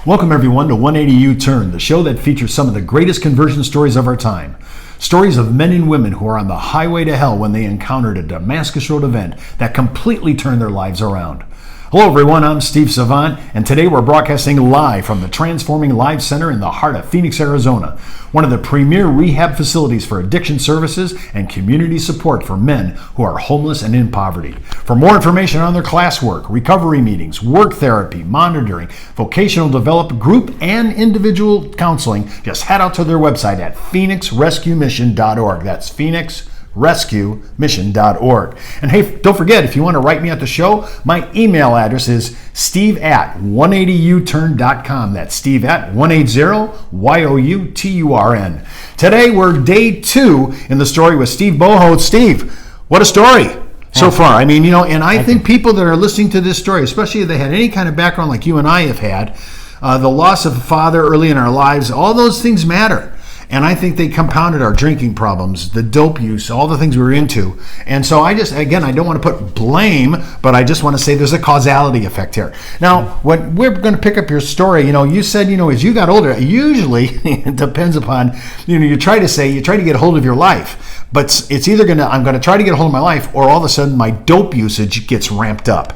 Welcome everyone to 180 U-Turn, the show that features some of the greatest conversion stories of our time. Stories of men and women who are on the highway to hell when they encountered a Damascus Road event that completely turned their lives around. Hello everyone, I'm Steve Savant, and today we're broadcasting live from the Transforming Lives Center in the heart of Phoenix, Arizona, one of the premier rehab facilities for addiction services and community support for men who are homeless and in poverty. For more information on their classwork, recovery meetings, work therapy, monitoring, vocational development, group and individual counseling, just head out to their website at phoenixrescuemission.org. That's phoenixrescuemission.org. And hey, don't forget, if you want to write me at the show, my email address is steve@180uturn.com. That's steve@180youturn. Today we're day 2 in the story with Steve Boho. Steve, what a story so far. I mean, and I think people that are listening to this story, especially if they had any kind of background like you and I have had, the loss of a father early in our lives, all those things matter. And I think they compounded our drinking problems, the dope use, all the things we were into. And so I don't want to put blame, but I just want to say there's a causality effect here. Now, when we're going to pick up your story, you said, as you got older, usually it depends upon, you try to get a hold of your life. But it's either I'm going to try to get a hold of my life, or all of a sudden my dope usage gets ramped up.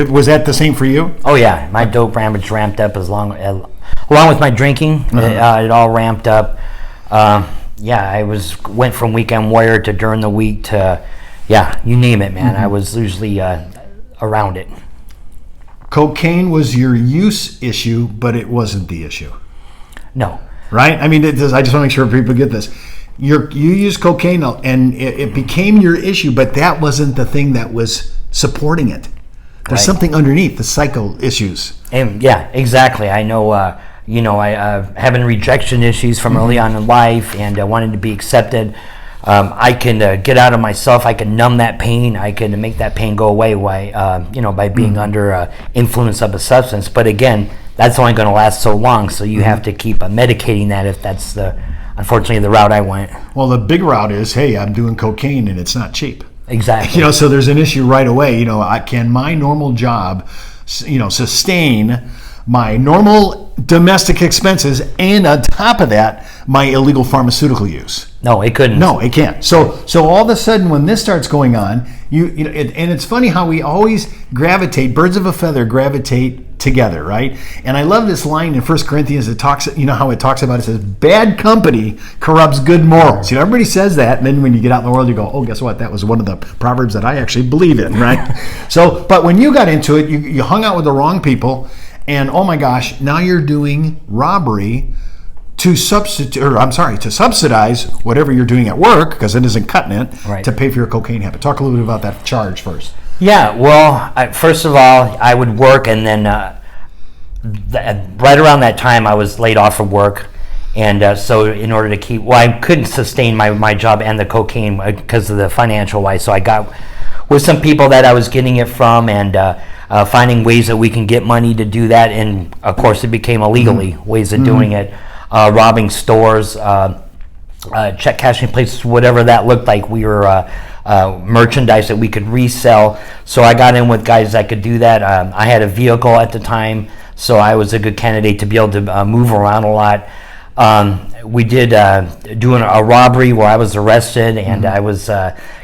Was that the same for you? Oh yeah, my dope rampage ramped up along with my drinking. It all ramped up. I went from weekend warrior to during the week to, you name it, man. I was usually around it. Cocaine was your use issue, but it wasn't the issue. No. Right? I mean, I just want to make sure people get this. You used cocaine and it became your issue, but that wasn't the thing that was supporting it. There's something underneath the psycho issues. And yeah, exactly. I know, I having rejection issues from early on in life and wanting to be accepted. I can get out of myself. I can numb that pain. I can make that pain go away by being under influence of a substance. But again, that's only going to last so long. So you have to keep medicating that if that's unfortunately the route I went. Well, the big route is, hey, I'm doing cocaine and it's not cheap. Exactly. So there's an issue right away. Can my normal job, sustain my normal domestic expenses, and on top of that, my illegal pharmaceutical use? No, it couldn't. No, it can't. So all of a sudden, when this starts going on, and it's funny how we always gravitate, birds of a feather gravitate together, right? And I love this line in 1 Corinthians. It talks, how it talks about it. It says, "Bad company corrupts good morals." Everybody says that, and then when you get out in the world, you go, "Oh, guess what? That was one of the proverbs that I actually believe in," right? But when you got into it, you hung out with the wrong people, and oh my gosh, now you're doing robbery to subsidize whatever you're doing at work, because it isn't cutting it, to pay for your cocaine habit. Talk a little bit about that charge first. Yeah, well, first of all, I would work, and then right around that time, I was laid off from work, and so in order to I couldn't sustain my job and the cocaine because of the financial wise, so I got with some people that I was getting it from, and finding ways that we can get money to do that, and of course it became illegally, ways of doing it, robbing stores, check cashing places, whatever that looked like. We were merchandise that we could resell. So I got in with guys that could do that. I had a vehicle at the time, so I was a good candidate to be able to move around a lot. We did do a robbery where I was arrested, and I was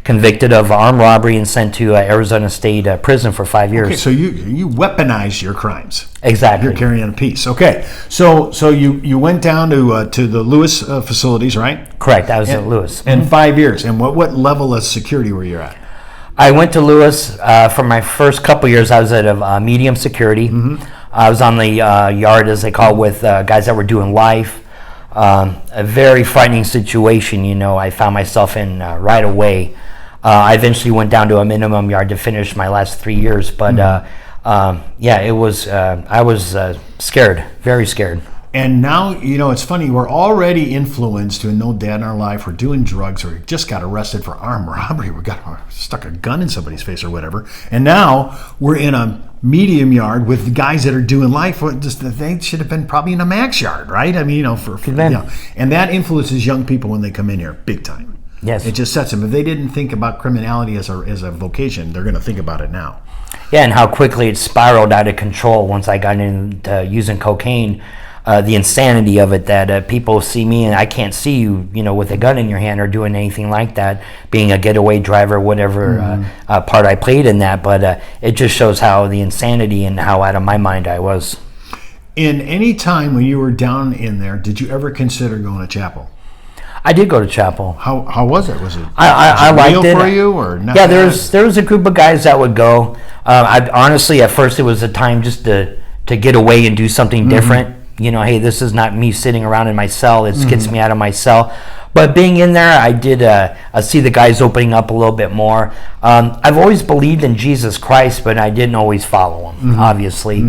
convicted of armed robbery and sent to Arizona State Prison for 5 years. Okay, so you weaponized your crimes. Exactly. You're carrying a piece. Okay, so you went down to the Lewis facilities, right? Correct. I was at Lewis. And 5 years. And what level of security were you at? I went to Lewis for my first couple years. I was at a medium security. I was on the yard, as they call it, with guys that were doing life. A very frightening situation, I found myself in right away. I eventually went down to a minimum yard to finish my last 3 years, but it was, I was scared, very scared. And now, it's funny, we're already influenced to no dad in our life, we're doing drugs, or just got arrested for armed robbery, stuck a gun in somebody's face or whatever, and now we're in a medium yard with guys that are doing life. They should have been probably in a max yard, right? I mean, and that influences young people when they come in here, big time. Yes. It just sets them. If they didn't think about criminality as a vocation, they're going to think about it now. Yeah, and how quickly it spiraled out of control once I got into using cocaine. The insanity of it, that people see me and I can't see you, with a gun in your hand or doing anything like that, being a getaway driver, whatever part I played in that. But it just shows how the insanity and how out of my mind I was. In any time when you were down in there, did you ever consider going to chapel? I did go to chapel. How was it? Was it I liked it for you or not? Yeah, there was a group of guys that would go. I honestly, at first, it was a time just to get away and do something different. Hey, this is not me sitting around in my cell. It gets me out of my cell. But being in there, I did see the guys opening up a little bit more. I've always believed in Jesus Christ, but I didn't always follow him, obviously.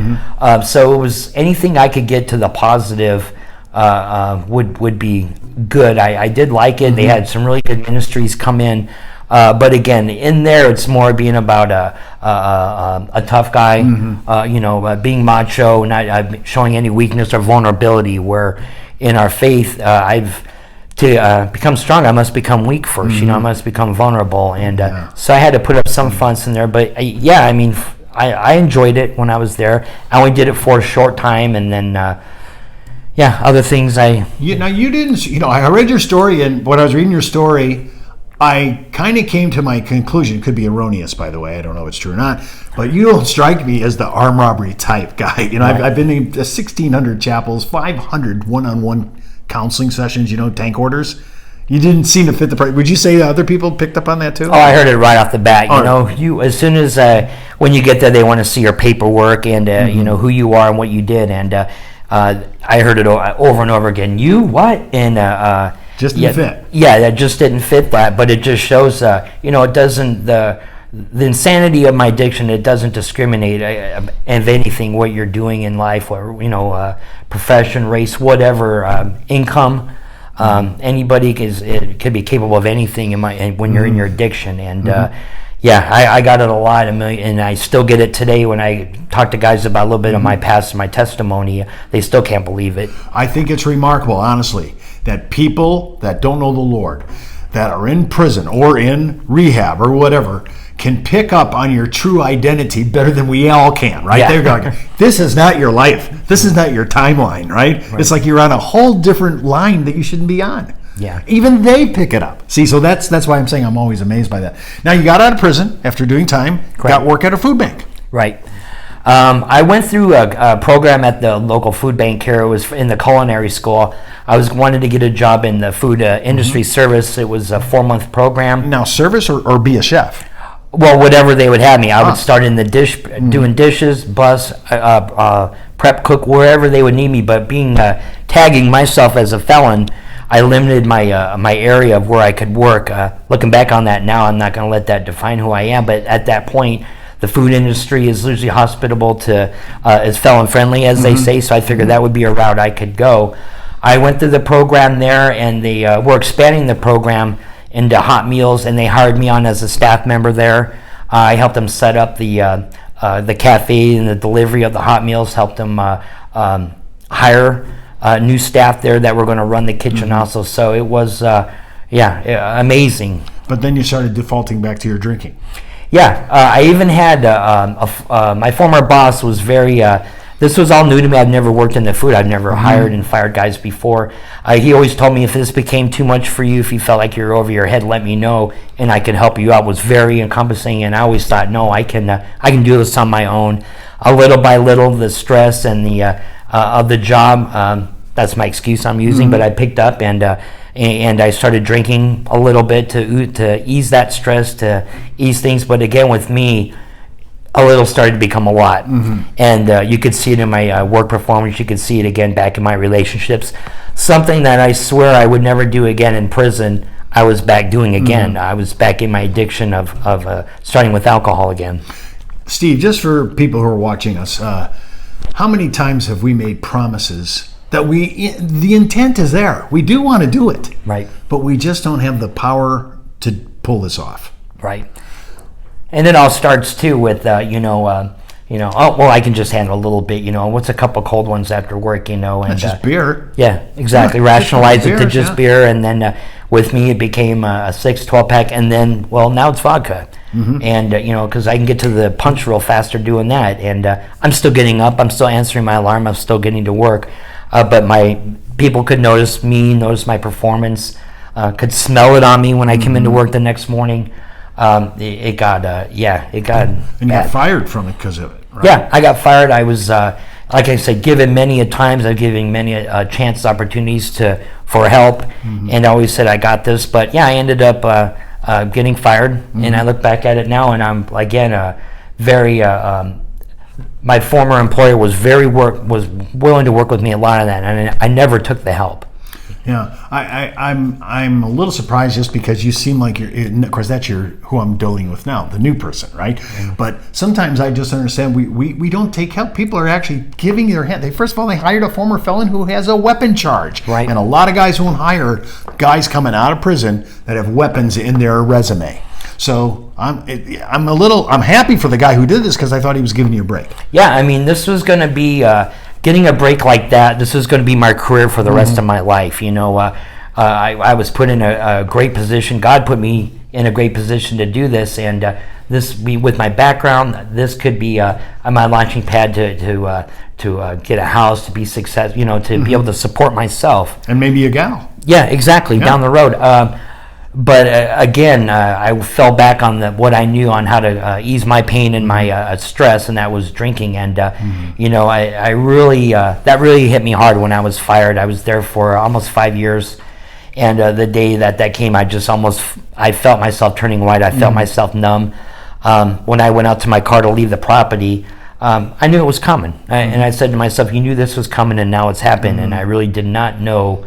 So it was anything I could get to the positive would be good. I did like it. They had some really good ministries come in. But again, in there, it's more being about a tough guy, being macho, not showing any weakness or vulnerability. Where in our faith, to become strong, I must become weak first. I must become vulnerable, and so I had to put up some fronts in there. But I enjoyed it when I was there. I only did it for a short time, and then other things you didn't. I read your story, and when I was reading your story, I kind of came to my conclusion. It could be erroneous, by the way. I don't know if it's true or not. But you don't strike me as the armed robbery type guy. Right. I've been in 1,600 chapels, 500 one-on-one counseling sessions, tank orders. You didn't seem to fit the price. Would you say other people picked up on that too? Oh, I heard it right off the bat. You as soon as when you get there, they want to see your paperwork and who you are and what you did. And I heard it over and over again. You what? And just didn't fit. Yeah, that just didn't fit that. But it just shows, it doesn't, the insanity of my addiction, it doesn't discriminate of anything, what you're doing in life, or, profession, race, whatever, income. Anybody could be capable of anything when you're in your addiction. And I got it a lot, and I still get it today when I talk to guys about a little bit of my past and my testimony. They still can't believe it. I think it's remarkable, honestly, that people that don't know the Lord, that are in prison or in rehab or whatever, can pick up on your true identity better than we all can, right? Yeah. They're going, this is not your life. This is not your timeline, right? It's like you're on a whole different line that you shouldn't be on. Yeah. Even they pick it up. See, so that's why I'm saying I'm always amazed by that. Now, you got out of prison after doing time, got work at a food bank. Right. I went through a program at the local food bank here. It was in the culinary school. I wanted to get a job in the food industry service. It was a 4-month program. Now, service or be a chef? Well, whatever they would have me. I would start in the dish, doing dishes, bus, prep, cook, wherever they would need me. But being tagging myself as a felon, I limited my area of where I could work. Looking back on that now, I'm not going to let that define who I am. But at that point, the food industry is usually hospitable to as felon friendly, as they say. So I figured that would be a route I could go. I went through the program there, and they were expanding the program into hot meals, and they hired me on as a staff member there. I helped them set up the cafe and the delivery of the hot meals. Helped them hire new staff there that were going to run the kitchen also. So it was amazing. But then you started defaulting back to your drinking. Yeah, I even had my former boss was very. This was all new to me. I've never worked in the food. I've never hired and fired guys before. He always told me, if this became too much for you, if you felt like you were over your head, let me know, and I could help you out. It was very encompassing, and I always thought, no, I can do this on my own. Little by little, the stress and the of the job. That's my excuse I'm using, but I picked up and I started drinking a little bit to ease that stress, to ease things. But again, with me, a little started to become a lot. And you could see it in my work performance. You could see it again back in my relationships. Something that I swear I would never do again in prison, I was back doing again. I was back in my addiction of starting with alcohol again. Steve, just for people who are watching us, how many times have we made promises that the intent is there? We do want to do it. Right. But we just don't have the power to pull this off. Right. And it all starts too with I can just handle a little bit, what's a couple cold ones after work, and just beer. Yeah, exactly. Rationalize it to just beer, and then with me, it became a 6, 12-pack, and then, well, now it's vodka. And, because I can get to the punch real faster doing that. And I'm still getting up. I'm still answering my alarm. I'm still getting to work. But my people could notice me, notice my performance, could smell it on me when I came into work the next morning. It got And you bad. got fired from it because of it, right? Yeah, I got fired. I was, like I said, given many a times, I've given many chances, opportunities for help, and I always said I got this. But yeah, I ended up getting fired, and I look back at it now, and I'm again very. My former employer was was willing to work with me a lot on that, and I never took the help. Yeah, I'm a little surprised just because you seem like of course that's who I'm dealing with now, the new person, right? But sometimes I just understand we don't take help. People are actually giving their hand. First of all, they hired a former felon who has a weapon charge, Right. And a lot of guys won't hire guys coming out of prison that have weapons in their resume. So I'm happy for the guy who did this because I thought he was giving you a break. Yeah, I mean, this was going to be getting a break like that. This was going to be my career for the rest of my life. I was put in a great position. God put me in a great position to do this, and with my background, this could be my launching pad to get a house, to be successful. To be able to support myself. And maybe a gal. Yeah, exactly. Yeah. Down the road. But again, I fell back on what I knew on how to ease my pain and my stress, and that was drinking. And I really that really hit me hard when I was fired. I was there for almost 5 years, and the day that came, I felt myself turning white. I felt myself numb. When I went out to my car to leave the property, I knew it was coming, and I said to myself, "You knew this was coming, and now it's happened." And I really did not know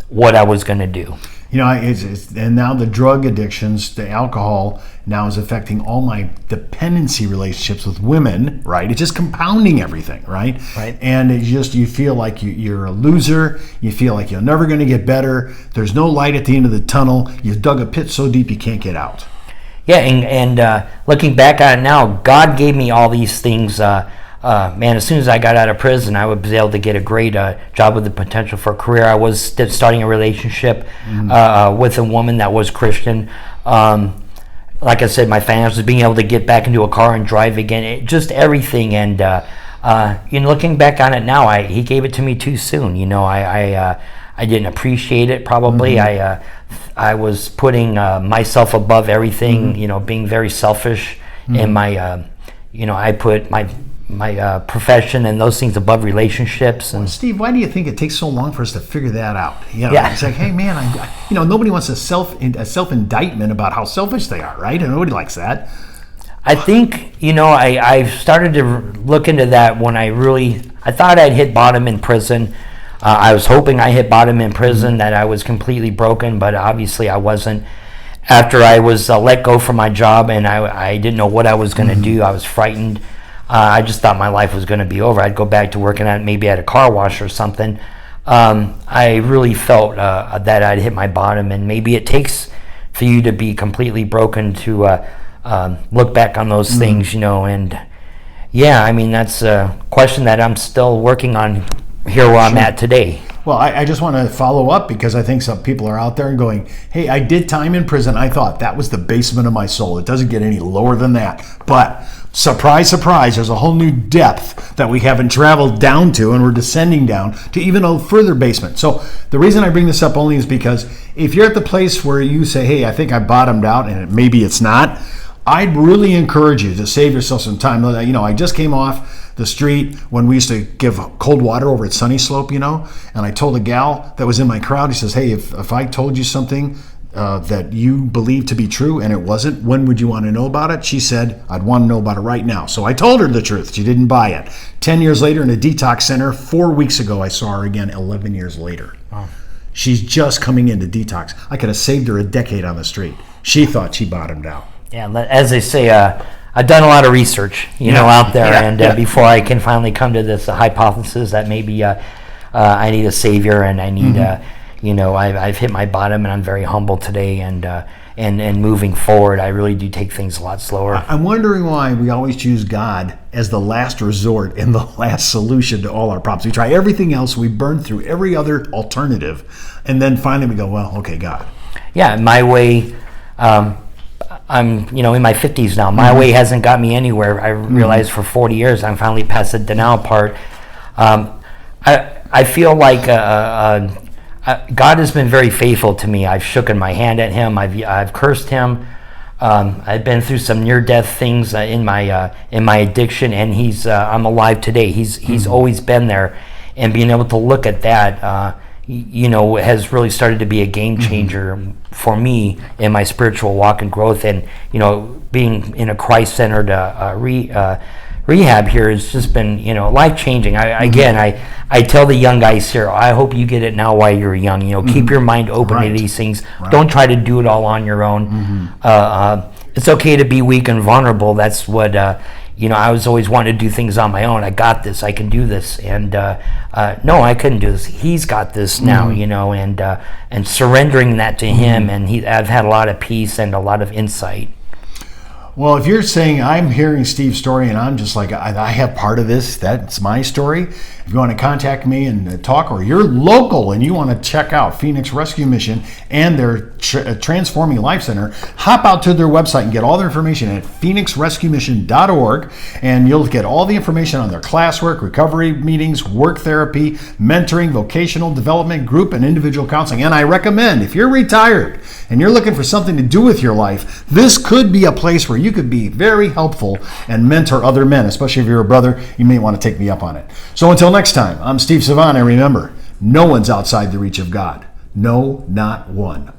what I was going to do. And now the drug addictions, the alcohol now is affecting all my dependency relationships with women, right? It's just compounding everything, right? Right. And you feel like you're a loser. You feel like you're never going to get better. There's no light at the end of the tunnel. You've dug a pit so deep you can't get out. Yeah, and looking back on it now, God gave me all these things. As soon as I got out of prison, I would be able to get a great job with the potential for a career. I was starting a relationship with a woman that was Christian. Like I said, my finances, being able to get back into a car and drive again, just everything. And looking back on it now, he gave it to me too soon. I didn't appreciate it. Probably I was putting myself above everything. Being very selfish in my. I put my profession and those things above relationships. And Steve, why do you think it takes so long for us to figure that out? Yeah. It's like, hey man, nobody wants a self-indictment about how selfish they are, right? And nobody likes that. I think, I started to look into that when I thought I'd hit bottom in prison. I was hoping I hit bottom in prison, that I was completely broken, but obviously I wasn't. After I was let go from my job and I didn't know what I was going to do, I was frightened. I just thought my life was going to be over. I'd go back to working maybe at a car wash or something. I really felt that I'd hit my bottom, and maybe it takes for you to be completely broken to look back on those things, and that's a question that I'm still working on here where I'm at today. Well, I just want to follow up because I think some people are out there and going, hey, I did time in prison. I thought that was the basement of my soul. It doesn't get any lower than that. But surprise, surprise, there's a whole new depth that we haven't traveled down to, and we're descending down to even a further basement. So the reason I bring this up only is because if you're at the place where you say, hey, I think I bottomed out, and maybe it's not, I'd really encourage you to save yourself some time. I just came off the street when we used to give cold water over at Sunny Slope, and I told a gal that was in my crowd, he says, hey, if I told you something that you believe to be true and it wasn't, when would you want to know about it? She said, I'd want to know about it right now. So I told her the truth. She didn't buy it. 10 years later in a detox center, 4 weeks ago, I saw her again 11 years later. Oh. She's just coming into detox. I could have saved her a decade on the street. She thought she bottomed out. Yeah, as they say, I've done a lot of research, out there, before I can finally come to this hypothesis that maybe I need a savior and I need, I've hit my bottom, and I'm very humble today, and and moving forward. I really do take things a lot slower. I'm wondering why we always choose God as the last resort and the last solution to all our problems. We try everything else, we burn through every other alternative, and then finally we go, well, okay, God. Yeah, my way. I'm in my 50s now. My way hasn't got me anywhere. I realized for 40 years I'm finally past the denial part. I feel like God has been very faithful to me. I've shooken my hand at him. I've cursed him. I've been through some near-death things in my addiction, and I'm alive today. He's always been there, and being able to look at that, has really started to be a game changer for me in my spiritual walk and growth. And being in a Christ-centered rehab here has just been life-changing. I tell the young guys here, I hope you get it now while you're young. Keep your mind open to these things. Right. Don't try to do it all on your own. It's okay to be weak and vulnerable. That's what I was always wanting to do things on my own. I got this. I can do this. And no, I couldn't do this. He's got this now. And surrendering that to him. And I've had a lot of peace and a lot of insight. Well, if you're saying I'm hearing Steve's story and I'm just like, I have part of this, that's my story. If you want to contact me and talk, or you're local and you want to check out Phoenix Rescue Mission and their Transforming Life Center, hop out to their website and get all their information at phoenixrescuemission.org, and you'll get all the information on their classwork, recovery meetings, work therapy, mentoring, vocational development, group and individual counseling. And I recommend, if you're retired and you're looking for something to do with your life, this could be a place where you could be very helpful and mentor other men, especially if you're a brother. You may want to take me up on it. So until next time, I'm Steve Savant, and remember, no one's outside the reach of God. No, not one.